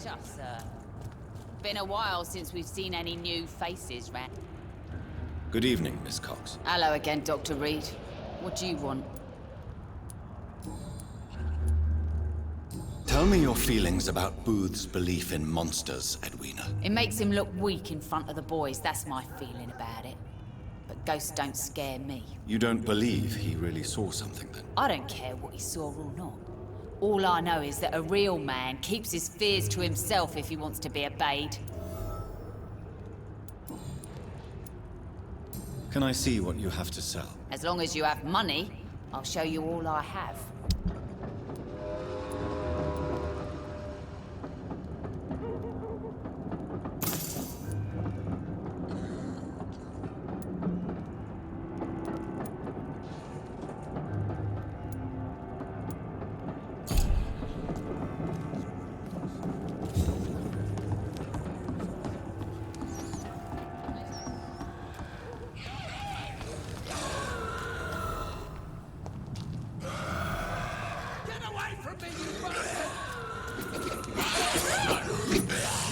pleasure, sir. Been a while since we've seen any new faces round. Good evening, Miss Cox. Hello again, Dr. Reed. What do you want? Tell me your feelings about Booth's belief in monsters, Edwina. It makes him look weak in front of the boys, that's my feeling about it. But ghosts don't scare me. You don't believe he really saw something, then? I don't care what he saw or not. All I know is that a real man keeps his fears to himself if he wants to be obeyed. Can I see what you have to sell? As long as you have money, I'll show you all I have.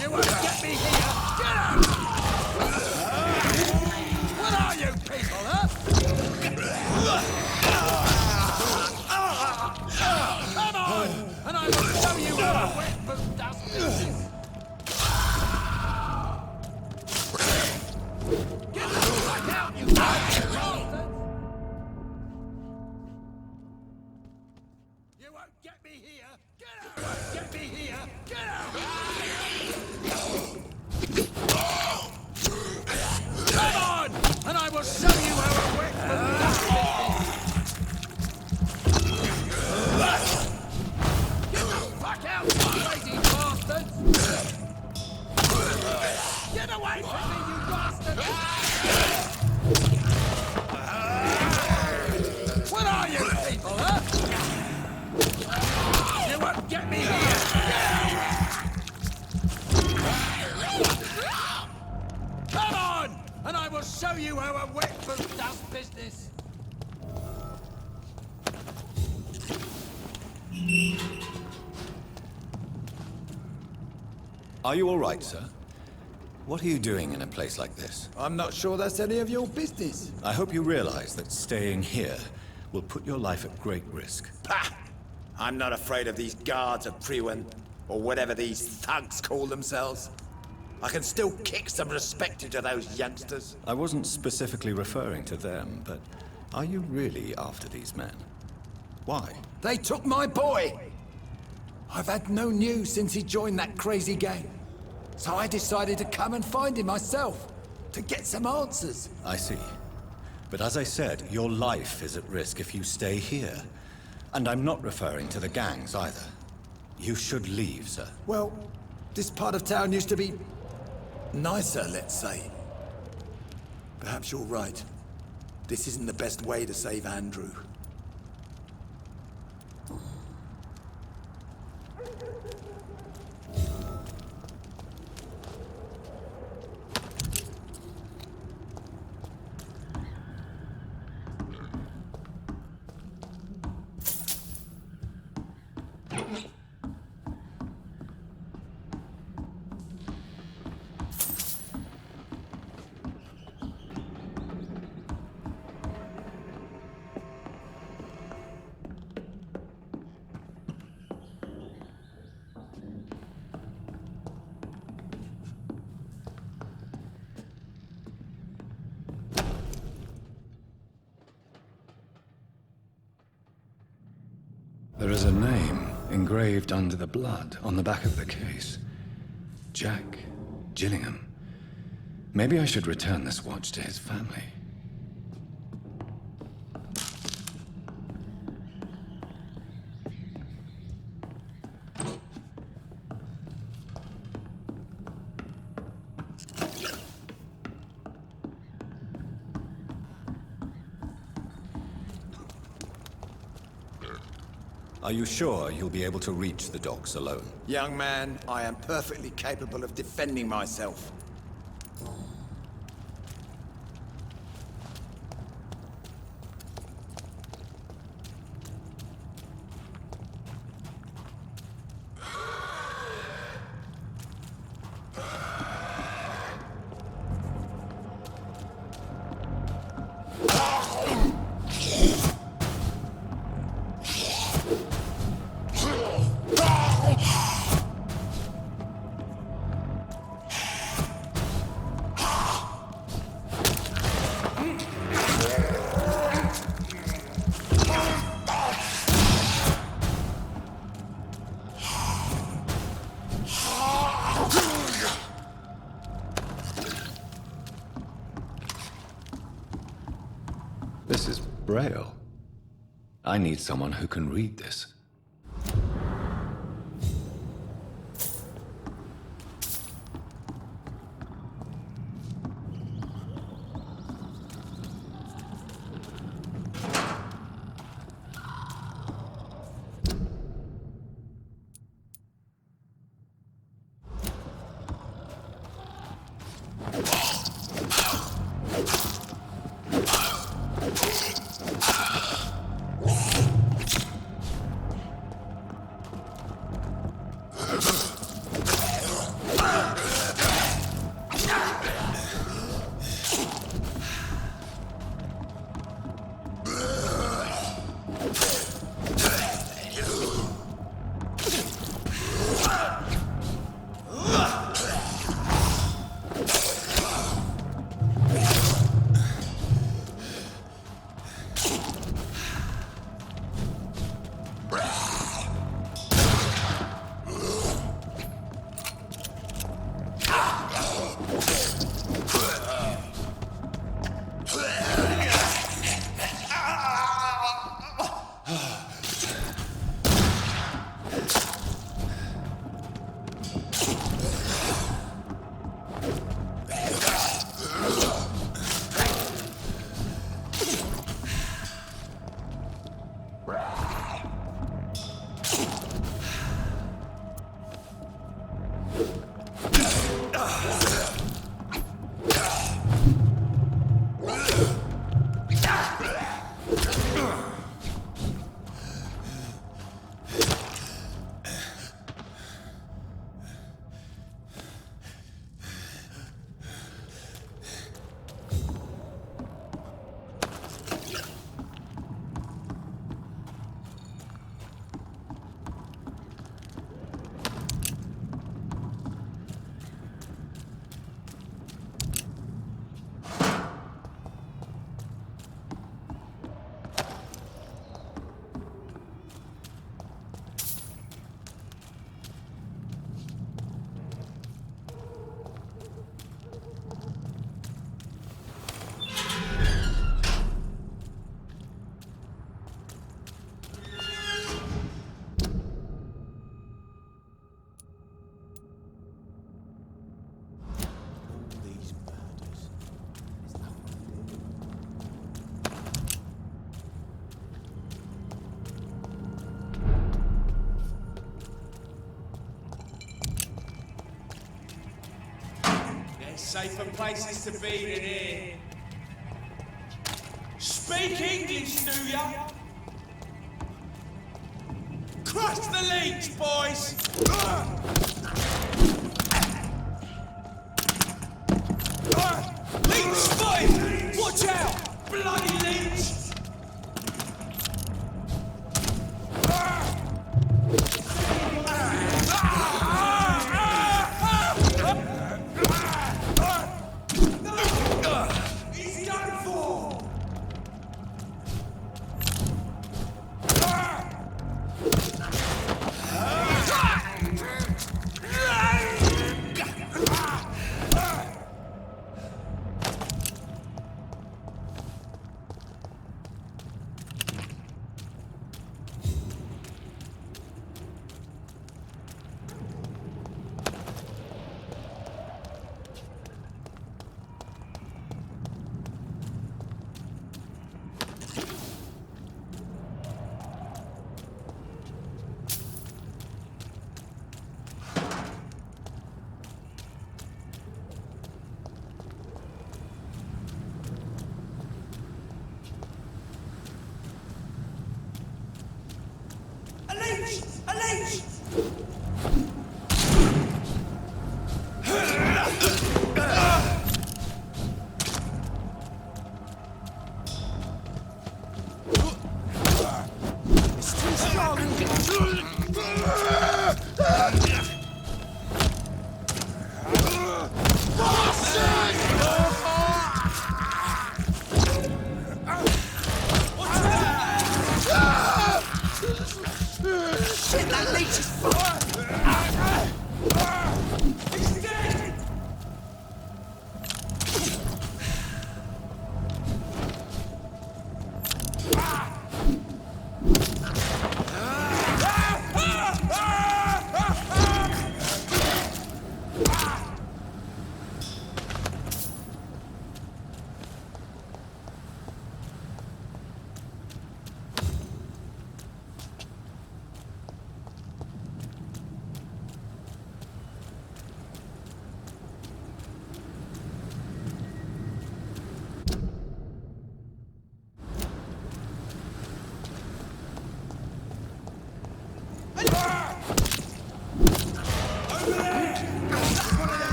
You won't get me here! Get out! What are you people, huh? Come on! And I will show you how a wet boot does business! Get the fuck out, you bastards! You won't get me here! Get out! You won't get me here! Get out! Come on! And I will show you how a wet boot does business! Get the fuck out, you crazy bastards! Get away from me, you bastards! What are you people, huh? You won't get me here! Come on! And I will show you how a wet boot does business! Are you all right, sir? What are you doing in a place like this? I'm not sure that's any of your business. I hope you realize that staying here will put your life at great risk. Pah! I'm not afraid of these guards of Priwen, or whatever these thugs call themselves. I can still kick some respect into those youngsters. I wasn't specifically referring to them, but are you really after these men? Why? They took my boy! I've had no news since he joined that crazy gang. So I decided to come and find him myself, to get some answers. I see. But as I said, your life is at risk if you stay here. And I'm not referring to the gangs either. You should leave, sir. Well, this part of town used to be nicer, let's say. Perhaps you're right. This isn't the best way to save Andrew. There is a name engraved under the blood on the back of the case. Jack Gillingham. Maybe I should return this watch to his family. Are you sure you'll be able to reach the docks alone? Young man, I am perfectly capable of defending myself. This is Braille. I need someone who can read this. Safer places to be than here. Speak English, do ya? Crush the leech, boys! Leech spotted! Watch out! Bloody leech! Leech is fire! He's dead!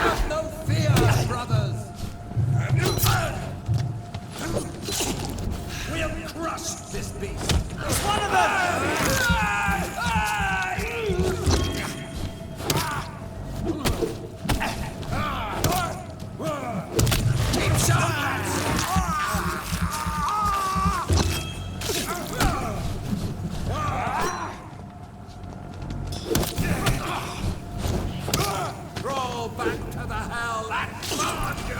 Have no fear, brothers! We'll crush this beast! It's one of them! Keep sharp! Roll back to the hell that spawned you!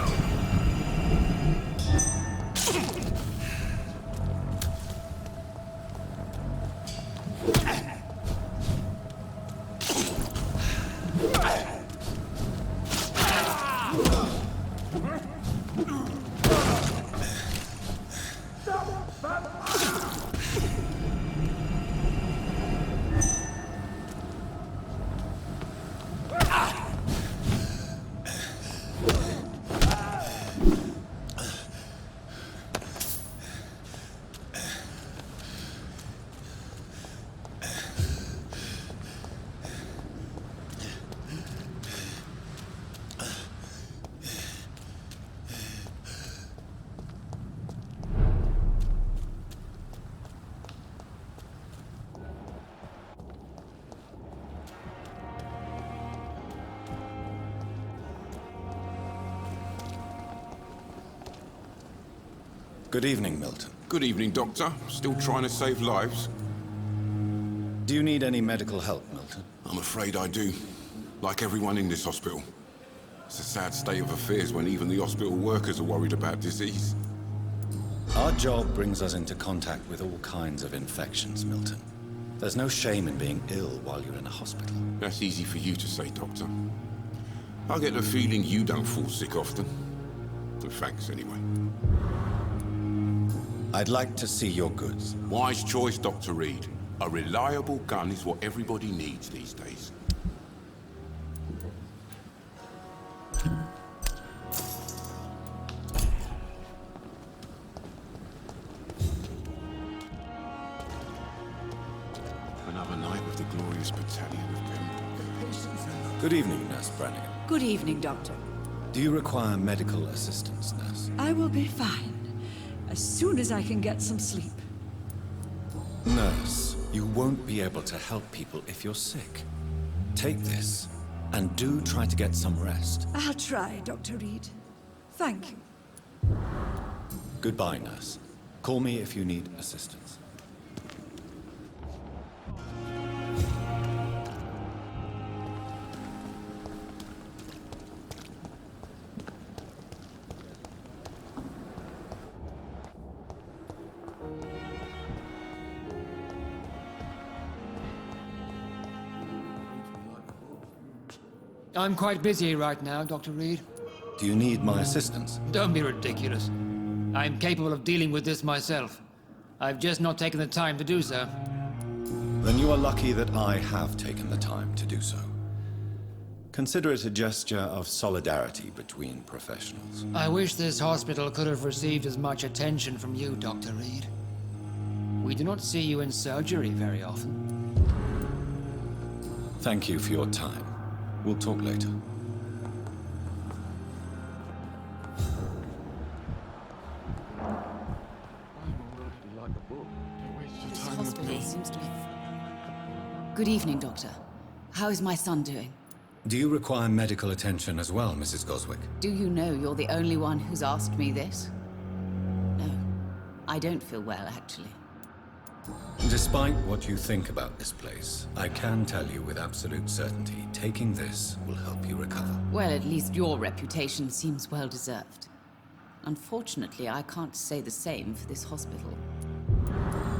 Good evening, Milton. Good evening, Doctor. Still trying to save lives? Do you need any medical help, Milton? I'm afraid I do. Like everyone in this hospital. It's a sad state of affairs when even the hospital workers are worried about disease. Our job brings us into contact with all kinds of infections, Milton. There's no shame in being ill while you're in a hospital. That's easy for you to say, Doctor. I get the feeling you don't fall sick often. But thanks, anyway. I'd like to see your goods. Wise choice, Dr. Reed. A reliable gun is what everybody needs these days. Another night with the glorious battalion of them. Good evening, Nurse Brannigan. Good evening, Doctor. Do you require medical assistance, Nurse? I will be fine, as soon as I can get some sleep. Nurse, you won't be able to help people if you're sick. Take this, and do try to get some rest. I'll try, Dr. Reed. Thank you. Goodbye, Nurse. Call me if you need assistance. I'm quite busy right now, Dr. Reed. Do you need my assistance? Don't be ridiculous. I'm capable of dealing with this myself. I've just not taken the time to do so. Then you are lucky that I have taken the time to do so. Consider it a gesture of solidarity between professionals. I wish this hospital could have received as much attention from you, Dr. Reed. We do not see you in surgery very often. Thank you for your time. We'll talk later. This hospital seems to be... Good evening, Doctor. How is my son doing? Do you require medical attention as well, Mrs. Goswick? Do you know you're the only one who's asked me this? No, I don't feel well, actually. Despite what you think about this place, I can tell you with absolute certainty, taking this will help you recover. Well, at least your reputation seems well deserved. Unfortunately, I can't say the same for this hospital.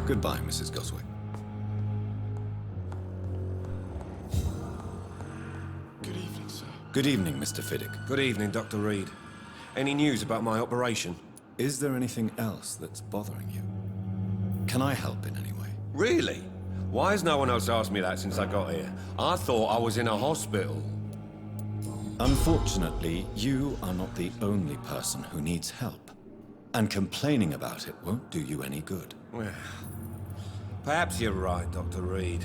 Goodbye, Mrs. Goswick. Good evening, sir. Good evening, Mr. Fiddick. Good evening, Dr. Reed. Any news about my operation? Is there anything else that's bothering you? Can I help in any way? Really? Why has no one else asked me that since I got here? I thought I was in a hospital. Unfortunately, you are not the only person who needs help. And complaining about it won't do you any good. Well, perhaps you're right, Dr. Reed.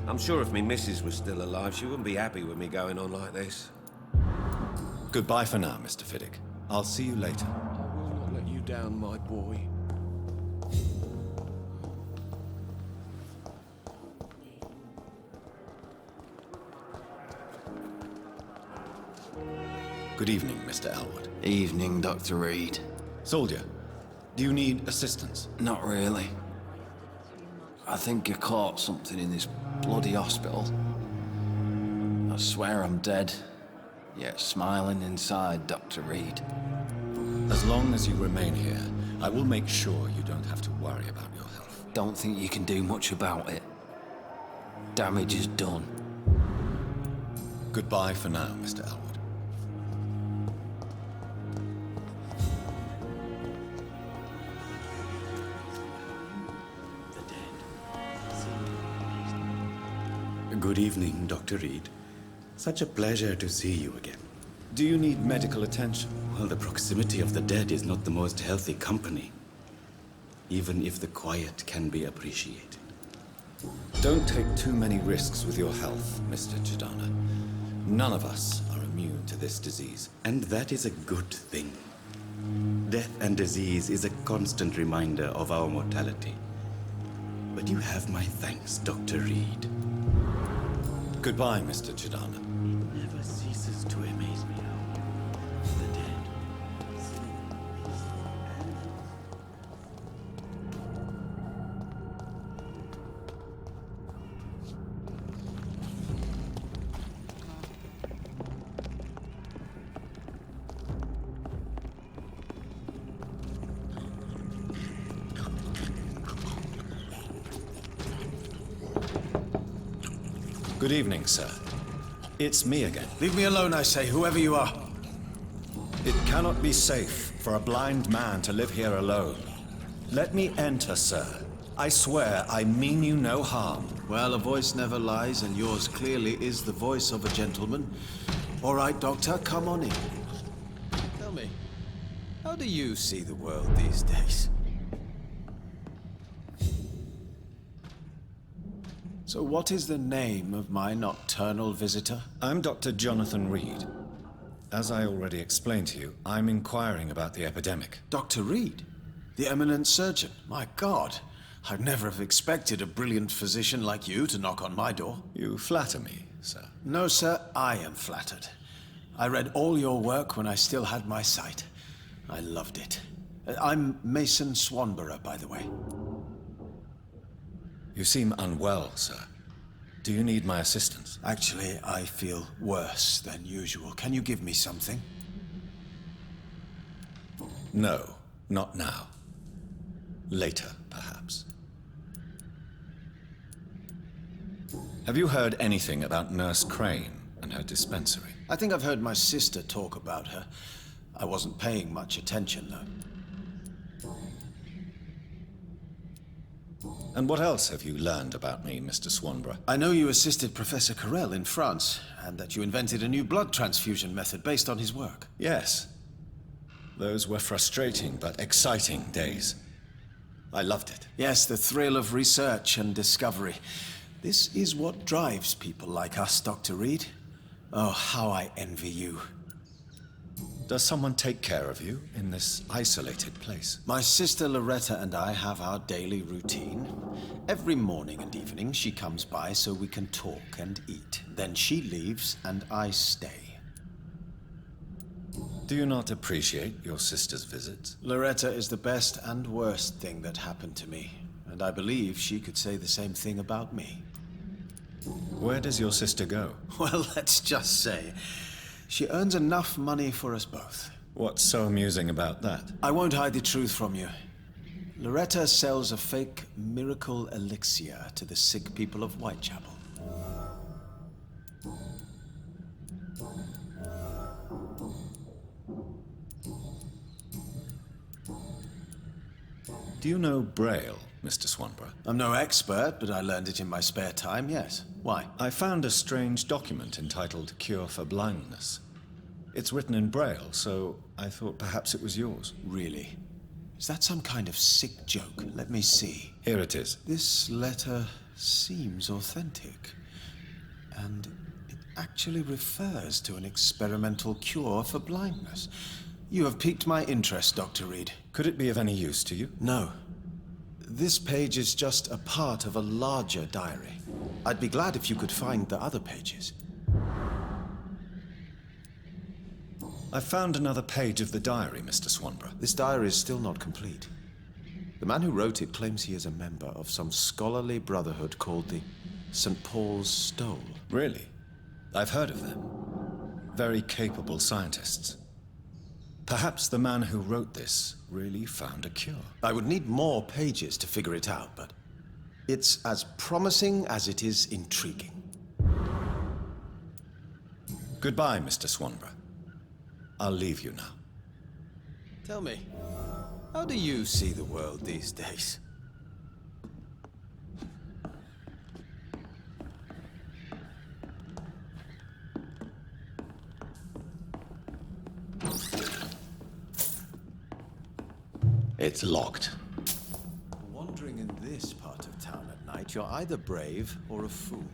I'm sure if me missus was still alive, she wouldn't be happy with me going on like this. Goodbye for now, Mr. Fiddick. I'll see you later. I will not let you down, my boy. Good evening, Mr. Elwood. Evening, Dr. Reed. Soldier, do you need assistance? Not really. I think I caught something in this bloody hospital. I swear I'm dead, yet smiling inside, Dr. Reed. As long as you remain here, I will make sure you don't have to worry about your health. Don't think you can do much about it. Damage is done. Goodbye for now, Mr. Elwood. Good evening, Dr. Reed. Such a pleasure to see you again. Do you need medical attention? Well, the proximity of the dead is not the most healthy company, even if the quiet can be appreciated. Don't take too many risks with your health, Mr. Chidana. None of us are immune to this disease. And that is a good thing. Death and disease is a constant reminder of our mortality. But you have my thanks, Dr. Reed. Goodbye, Mr. Chidana. It never ceases to amaze me how the dead Good evening, sir. It's me again. Leave me alone, I say, whoever you are. It cannot be safe for a blind man to live here alone. Let me enter, sir. I swear I mean you no harm. Well, a voice never lies, and yours clearly is the voice of a gentleman. All right, Doctor, come on in. Tell me, how do you see the world these days? So what is the name of my nocturnal visitor? I'm Dr. Jonathan Reed. As I already explained to you, I'm inquiring about the epidemic. Dr. Reed? The eminent surgeon? My God, I'd never have expected a brilliant physician like you to knock on my door. You flatter me, sir. No, sir, I am flattered. I read all your work when I still had my sight. I loved it. I'm Mason Swanborough, by the way. You seem unwell, sir. Do you need my assistance? Actually, I feel worse than usual. Can you give me something? No, not now. Later, perhaps. Have you heard anything about Nurse Crane and her dispensary? I think I've heard my sister talk about her. I wasn't paying much attention, though. And what else have you learned about me, Mr. Swanborough? I know you assisted Professor Carell in France, and that you invented a new blood transfusion method based on his work. Yes. Those were frustrating but exciting days. I loved it. Yes, the thrill of research and discovery. This is what drives people like us, Dr. Reed. Oh, how I envy you. Does someone take care of you in this isolated place? My sister Loretta and I have our daily routine. Every morning and evening she comes by so we can talk and eat. Then she leaves and I stay. Do you not appreciate your sister's visits? Loretta is the best and worst thing that happened to me, and I believe she could say the same thing about me. Where does your sister go? Well, let's just say she earns enough money for us both. What's so amusing about that? I won't hide the truth from you. Loretta sells a fake miracle elixir to the sick people of Whitechapel. Do you know Braille, Mr. Swanborough? I'm no expert, but I learned it in my spare time, yes. Why? I found a strange document entitled Cure for Blindness. It's written in Braille, so I thought perhaps it was yours. Really? Is that some kind of sick joke? Let me see. Here it is. This letter seems authentic. And it actually refers to an experimental cure for blindness. You have piqued my interest, Dr. Reed. Could it be of any use to you? No. This page is just a part of a larger diary. I'd be glad if you could find the other pages. I found another page of the diary, Mr. Swanborough. This diary is still not complete. The man who wrote it claims he is a member of some scholarly brotherhood called the St. Paul's Stole. Really? I've heard of them. Very capable scientists. Perhaps the man who wrote this really found a cure. I would need more pages to figure it out, but it's as promising as it is intriguing. Goodbye, Mr. Swanborough. I'll leave you now. Tell me, how do you see the world these days? It's locked. Wandering in this part of town at night, you're either brave or a fool.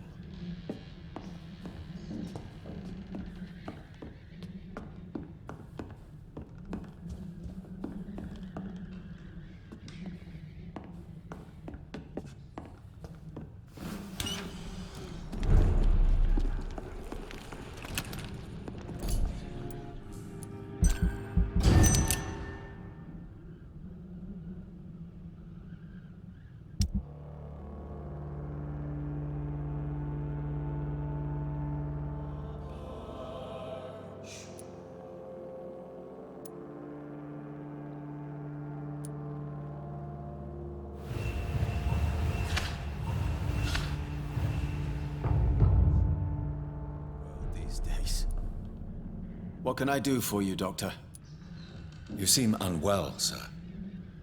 What can I do for you, Doctor? You seem unwell, sir.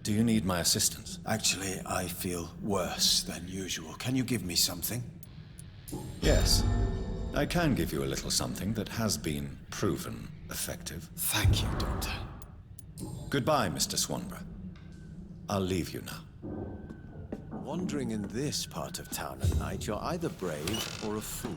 Do you need my assistance? Actually, I feel worse than usual. Can you give me something? Yes. I can give you a little something that has been proven effective. Thank you, Doctor. Goodbye, Mr. Swanborough. I'll leave you now. Wandering in this part of town at night, you're either brave or a fool.